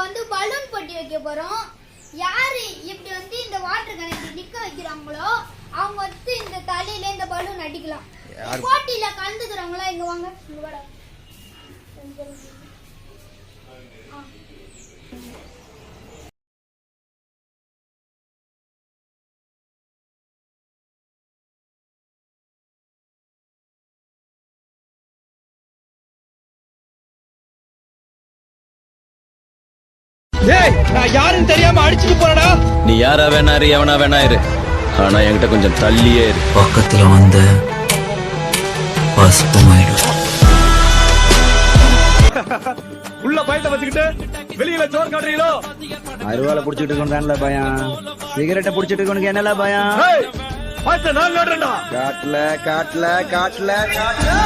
வந்து பலூன் போட்டி வைக்க போறோம். யாரு இப்படி வந்து இந்த வாட்டர் கனெக்ட் நிக்க வைக்கிறாங்களோ அவங்க வந்து இந்த தலையில இந்த பலூன் அடிக்கலாம். போட்டியில கலந்துக்கிறவங்களா இங்க வாங்க, இங்க வாடா. நான் யாருன்னு தெரியாம அடிச்சுட்டு போறடா. நீ யாரா வேணா இரு, எவனா வேணா இரு, ஆனா என்கிட்ட கொஞ்சம் தள்ளியே இரு. பக்கத்துல வந்து பசுமாயிடும். உள்ள பயத்தை வச்சுக்கிட்டு வெளியில சோறு காட்டுறீங்களோ? அருவாலை புடிச்சிட்டு இருக்கோம்ல பயம், சிகரெட்டை புடிச்சிட்டு இருக்கோனுக்கு என்னல பயம்? பயத்தை நான் காட்டுறேன்டா. காட்டல காட்டல காட்டல காட்டல.